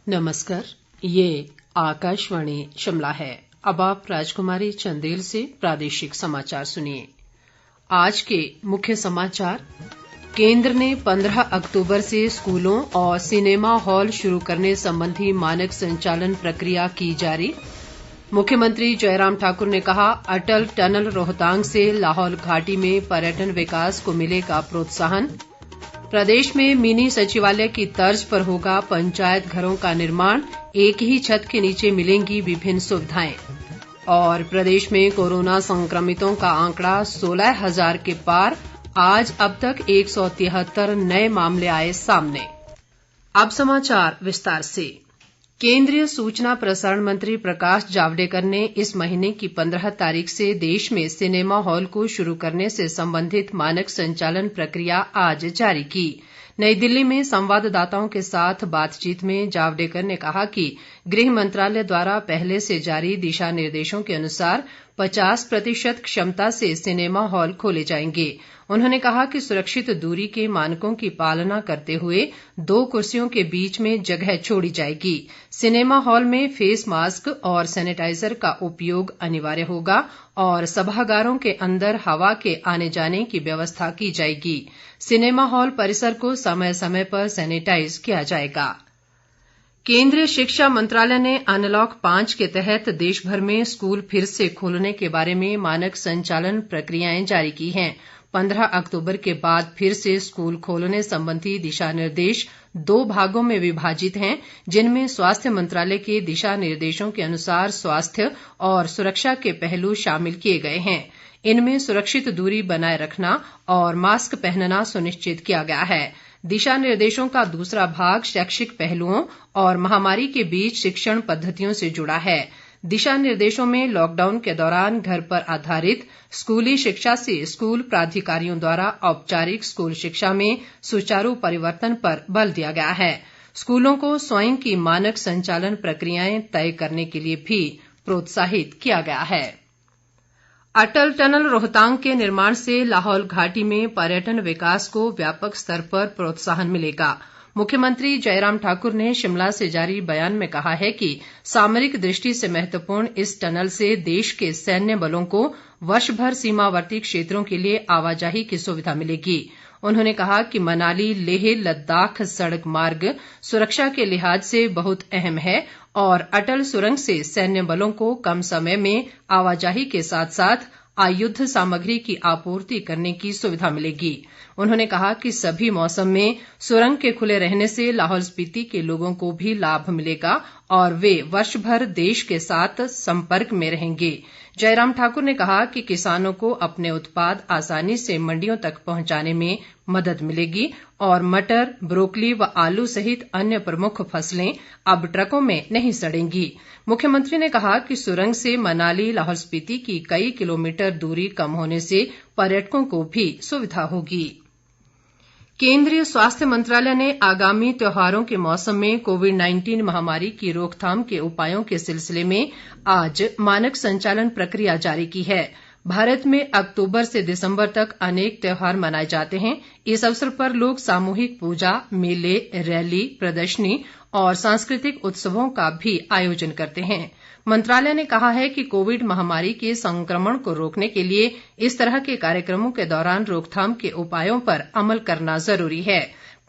नमस्कार, ये आकाशवाणी शिमला है। अब आप राजकुमारी चंदेल से प्रादेशिक समाचार सुनिए। आज के मुख्य समाचार। केंद्र ने 15 अक्टूबर से स्कूलों और सिनेमा हॉल शुरू करने संबंधी मानक संचालन प्रक्रिया की जारी। मुख्यमंत्री जयराम ठाकुर ने कहा, अटल टनल रोहतांग से लाहौल घाटी में पर्यटन विकास को मिलेगा प्रोत्साहन। प्रदेश में मिनी सचिवालय की तर्ज पर होगा पंचायत घरों का निर्माण, एक ही छत के नीचे मिलेंगी विभिन्न सुविधाएं। और प्रदेश में कोरोना संक्रमितों का आंकड़ा 16,000 के पार, आज अब तक 173 नए मामले आए सामने। अब समाचार विस्तार से। केंद्रीय सूचना प्रसारण मंत्री प्रकाश जावड़ेकर ने इस महीने की 15 तारीख से देश में सिनेमा हॉल को शुरू करने से संबंधित मानक संचालन प्रक्रिया आज जारी की। नई दिल्ली में संवाददाताओं के साथ बातचीत में जावड़ेकर ने कहा कि गृह मंत्रालय द्वारा पहले से जारी दिशा निर्देशों के अनुसार 50% क्षमता से सिनेमा हॉल खोले जाएंगे। उन्होंने कहा कि सुरक्षित दूरी के मानकों की पालना करते हुए 2 कुर्सियों के बीच में जगह छोड़ी जाएगी। सिनेमा हॉल में फेस मास्क और सैनिटाइजर का उपयोग अनिवार्य होगा और सभागारों के अंदर हवा के आने जाने की व्यवस्था की जाएगी। सिनेमा हॉल परिसर को समय समय पर सैनिटाइज किया जाएगा। केंद्रीय शिक्षा मंत्रालय ने अनलॉक 5 के तहत देश भर में स्कूल फिर से खोलने के बारे में मानक संचालन प्रक्रियाएं जारी की हैं। 15 अक्टूबर के बाद फिर से स्कूल खोलने संबंधी दिशा निर्देश 2 भागों में विभाजित हैं, जिनमें स्वास्थ्य मंत्रालय के दिशा निर्देशों के अनुसार स्वास्थ्य और सुरक्षा के पहलू शामिल किए गए हैं। इनमें सुरक्षित दूरी बनाए रखना और मास्क पहनना सुनिश्चित किया गया है। दिशा निर्देशों का दूसरा भाग शैक्षिक पहलुओं और महामारी के बीच शिक्षण पद्धतियों से जुड़ा है। दिशा निर्देशों में लॉकडाउन के दौरान घर पर आधारित स्कूली शिक्षा से स्कूल प्राधिकारियों द्वारा औपचारिक स्कूल शिक्षा में सुचारू परिवर्तन पर बल दिया गया है। स्कूलों को स्वयं की मानक संचालन प्रक्रियाएं तय करने के लिए भी प्रोत्साहित किया गया है। अटल टनल रोहतांग के निर्माण से लाहौल घाटी में पर्यटन विकास को व्यापक स्तर पर प्रोत्साहन मिलेगा। मुख्यमंत्री जयराम ठाकुर ने शिमला से जारी बयान में कहा है कि सामरिक दृष्टि से महत्वपूर्ण इस टनल से देश के सैन्य बलों को वर्ष भर सीमावर्ती क्षेत्रों के लिए आवाजाही की सुविधा मिलेगी। उन्होंने कहा कि मनाली लेह लद्दाख सड़क मार्ग सुरक्षा के लिहाज से बहुत अहम है और अटल सुरंग से सैन्य बलों को कम समय में आवाजाही के साथ साथ आयुध सामग्री की आपूर्ति करने की सुविधा मिलेगी। उन्होंने कहा कि सभी मौसम में सुरंग के खुले रहने से लाहौल स्पीति के लोगों को भी लाभ मिलेगा और वे वर्ष भर देश के साथ संपर्क में रहेंगे। जयराम ठाकुर ने कहा कि किसानों को अपने उत्पाद आसानी से मंडियों तक पहुंचाने में मदद मिलेगी और मटर, ब्रोकली व आलू सहित अन्य प्रमुख फसलें अब ट्रकों में नहीं सड़ेंगी। मुख्यमंत्री ने कहा कि सुरंग से मनाली लाहौल स्पीति की कई किलोमीटर दूरी कम होने से पर्यटकों को भी सुविधा होगी। केंद्रीय स्वास्थ्य मंत्रालय ने आगामी त्योहारों के मौसम में कोविड-19 महामारी की रोकथाम के उपायों के सिलसिले में आज मानक संचालन प्रक्रिया जारी की है। भारत में अक्टूबर से दिसंबर तक अनेक त्योहार मनाए जाते हैं। इस अवसर पर लोग सामूहिक पूजा, मेले, रैली, प्रदर्शनी और सांस्कृतिक उत्सवों का भी आयोजन करते हैं। मंत्रालय ने कहा है कि कोविड महामारी के संक्रमण को रोकने के लिए इस तरह के कार्यक्रमों के दौरान रोकथाम के उपायों पर अमल करना जरूरी है।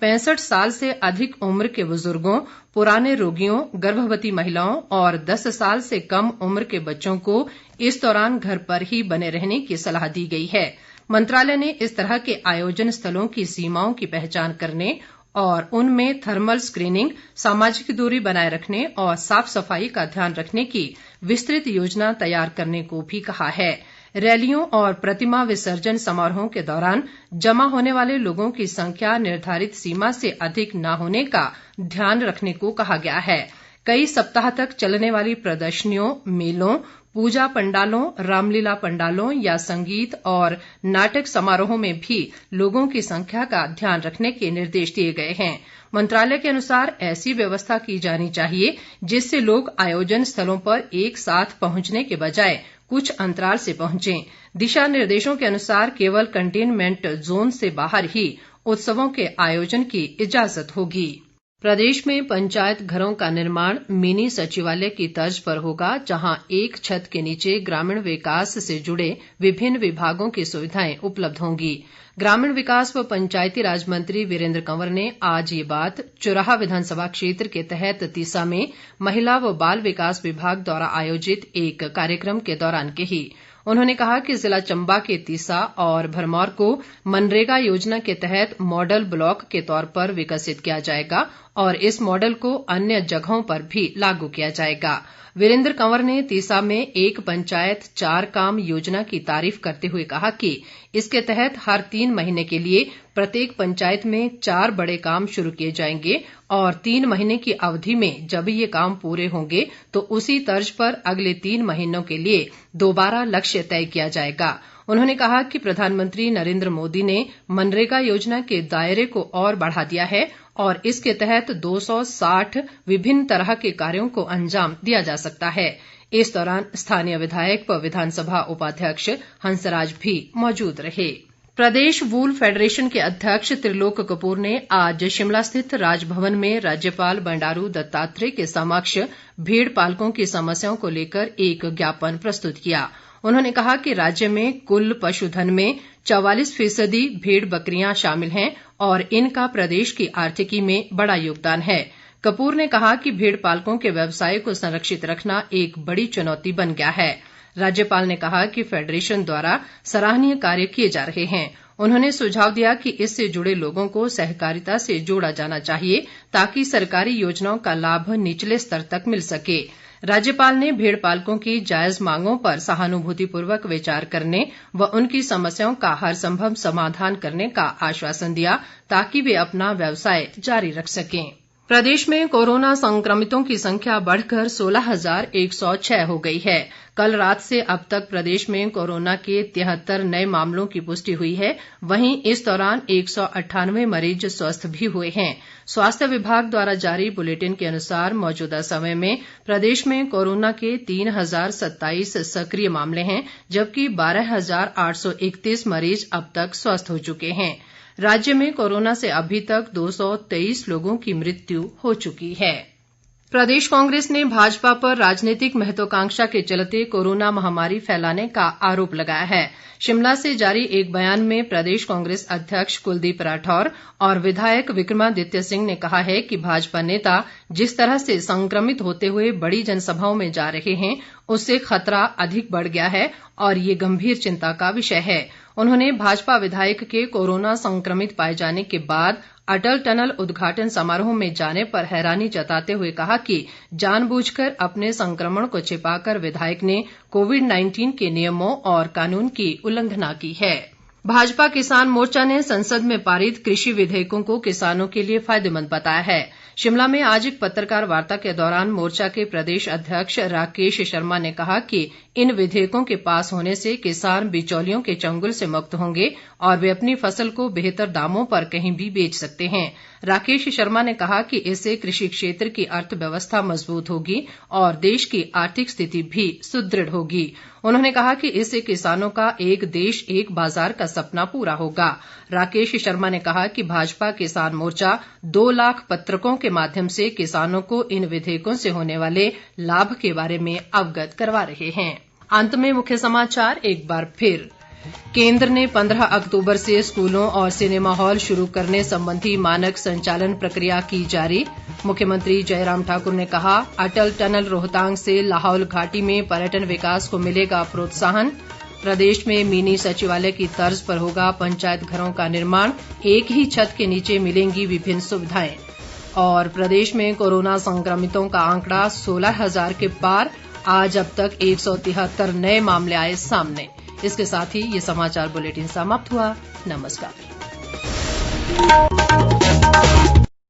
65 साल से अधिक उम्र के बुजुर्गों, पुराने रोगियों, गर्भवती महिलाओं और 10 साल से कम उम्र के बच्चों को इस दौरान घर पर ही बने रहने की सलाह दी गई है। मंत्रालय ने इस तरह के आयोजन स्थलों की सीमाओं की पहचान करने और उनमें थर्मल स्क्रीनिंग, सामाजिक दूरी बनाए रखने और साफ सफाई का ध्यान रखने की विस्तृत योजना तैयार करने को भी कहा है। रैलियों और प्रतिमा विसर्जन समारोहों के दौरान जमा होने वाले लोगों की संख्या निर्धारित सीमा से अधिक न होने का ध्यान रखने को कहा गया है। कई सप्ताह तक चलने वाली प्रदर्शनियों, मेलों, पूजा पंडालों, रामलीला पंडालों या संगीत और नाटक समारोहों में भी लोगों की संख्या का ध्यान रखने के निर्देश दिए गए हैं। मंत्रालय के अनुसार ऐसी व्यवस्था की जानी चाहिए जिससे लोग आयोजन स्थलों पर एक साथ पहुंचने के बजाय कुछ अंतराल से पहुंचें। दिशा निर्देशों के अनुसार केवल कंटेनमेंट जोन से बाहर ही उत्सवों के आयोजन की इजाजत होगी। प्रदेश में पंचायत घरों का निर्माण मिनी सचिवालय की तर्ज पर होगा, जहां एक छत के नीचे ग्रामीण विकास से जुड़े विभिन्न विभागों की सुविधाएं उपलब्ध होंगी। ग्रामीण विकास व पंचायती राज मंत्री वीरेंद्र कंवर ने आज ये बात चुराह विधानसभा क्षेत्र के तहत तीसा में महिला व बाल विकास विभाग द्वारा आयोजित एक कार्यक्रम के दौरान कही। उन्होंने कहा कि जिला चंबा के तीसा और भरमौर को मनरेगा योजना के तहत मॉडल ब्लॉक के तौर पर विकसित किया जाएगा और इस मॉडल को अन्य जगहों पर भी लागू किया जाएगा। वीरेंद्र कंवर ने तीसा में एक पंचायत 4 काम योजना की तारीफ करते हुए कहा कि इसके तहत हर 3 महीने के लिए प्रत्येक पंचायत में 4 बड़े काम शुरू किए जाएंगे और 3 महीने की अवधि में जब ये काम पूरे होंगे तो उसी तर्ज पर अगले 3 महीनों के लिए दोबारा लक्ष्य तय किया जाएगा। उन्होंने कहा कि प्रधानमंत्री नरेंद्र मोदी ने मनरेगा योजना के दायरे को और बढ़ा दिया है और इसके तहत 260 विभिन्न तरह के कार्यों को अंजाम दिया जा सकता है। इस दौरान स्थानीय विधायक व विधानसभा उपाध्यक्ष हंसराज भी मौजूद रहे। प्रदेश वूल फेडरेशन के अध्यक्ष त्रिलोक कपूर ने आज शिमला स्थित राजभवन में राज्यपाल बंडारू दत्तात्रेय के समक्ष भेड़ पालकों की समस्याओं को लेकर एक ज्ञापन प्रस्तुत किया। उन्होंने कहा कि राज्य में कुल पशुधन में 44% भेड़ बकरियां शामिल हैं और इनका प्रदेश की आर्थिकी में बड़ा योगदान है। कपूर ने कहा कि भेड़ पालकों के व्यवसाय को संरक्षित रखना एक बड़ी चुनौती बन गया है। राज्यपाल ने कहा कि फेडरेशन द्वारा सराहनीय कार्य किए जा रहे हैं। उन्होंने सुझाव दिया कि इससे जुड़े लोगों को सहकारिता से जोड़ा जाना चाहिए ताकि सरकारी योजनाओं का लाभ निचले स्तर तक मिल सके। राज्यपाल ने भेड़ पालकों की जायज मांगों पर सहानुभूतिपूर्वक विचार करने व उनकी समस्याओं का हर संभव समाधान करने का आश्वासन दिया ताकि वे अपना व्यवसाय जारी रख सकें। प्रदेश में कोरोना संक्रमितों की संख्या बढ़कर 16,106 हो गई है। कल रात से अब तक प्रदेश में कोरोना के 73 नए मामलों की पुष्टि हुई है। वहीं इस दौरान 198 मरीज स्वस्थ भी हुए हैं। स्वास्थ्य विभाग द्वारा जारी बुलेटिन के अनुसार मौजूदा समय में प्रदेश में कोरोना के 3,027 सक्रिय मामले हैं, जबकि 12,831 मरीज अब तक स्वस्थ हो चुके हैं। राज्य में कोरोना से अभी तक 223 लोगों की मृत्यु हो चुकी है। प्रदेश कांग्रेस ने भाजपा पर राजनीतिक महत्वाकांक्षा के चलते कोरोना महामारी फैलाने का आरोप लगाया है। शिमला से जारी एक बयान में प्रदेश कांग्रेस अध्यक्ष कुलदीप राठौर और विधायक विक्रमादित्य सिंह ने कहा है कि भाजपा नेता जिस तरह से संक्रमित होते हुए बड़ी जनसभाओं में जा रहे हैं उससे खतरा अधिक बढ़ गया है और ये गंभीर चिंता का विषय है। उन्होंने भाजपा विधायक के कोरोना संक्रमित पाए जाने के बाद अटल टनल उद्घाटन समारोह में जाने पर हैरानी जताते हुए कहा कि जानबूझकर अपने संक्रमण को छिपाकर विधायक ने कोविड-19 के नियमों और कानून की उल्लंघना की है। भाजपा किसान मोर्चा ने संसद में पारित कृषि विधेयकों को किसानों के लिए फायदेमंद बताया है। शिमला में आज एक पत्रकार वार्ता के दौरान मोर्चा के प्रदेश अध्यक्ष राकेश शर्मा ने कहा कि इन विधेयकों के पास होने से किसान बिचौलियों के चंगुल से मुक्त होंगे और वे अपनी फसल को बेहतर दामों पर कहीं भी बेच सकते हैं। राकेश शर्मा ने कहा कि इससे कृषि क्षेत्र की अर्थव्यवस्था मजबूत होगी और देश की आर्थिक स्थिति भी सुदृढ़ होगी। उन्होंने कहा कि इससे किसानों का एक देश एक बाजार का सपना पूरा होगा। राकेश शर्मा ने कहा कि भाजपा किसान मोर्चा 2 लाख पत्रकों के माध्यम से किसानों को इन विधेयकों से होने वाले लाभ के बारे में अवगत करवा रहे हैं। अंत में मुख्य समाचार एक बार फिर। केंद्र ने 15 अक्टूबर से स्कूलों और सिनेमा हॉल शुरू करने संबंधी मानक संचालन प्रक्रिया की जारी। मुख्यमंत्री जयराम ठाकुर ने कहा अटल टनल रोहतांग से लाहौल घाटी में पर्यटन विकास को मिलेगा प्रोत्साहन। प्रदेश में मिनी सचिवालय की तर्ज पर होगा पंचायत घरों का निर्माण, एक ही छत के नीचे मिलेंगी विभिन्न सुविधाएं। और प्रदेश में कोरोना संक्रमितों का आंकड़ा 16,000 के पार, आज अब तक 173 नए मामले आए सामने। इसके साथ ही ये समाचार बुलेटिन समाप्त हुआ। नमस्कार।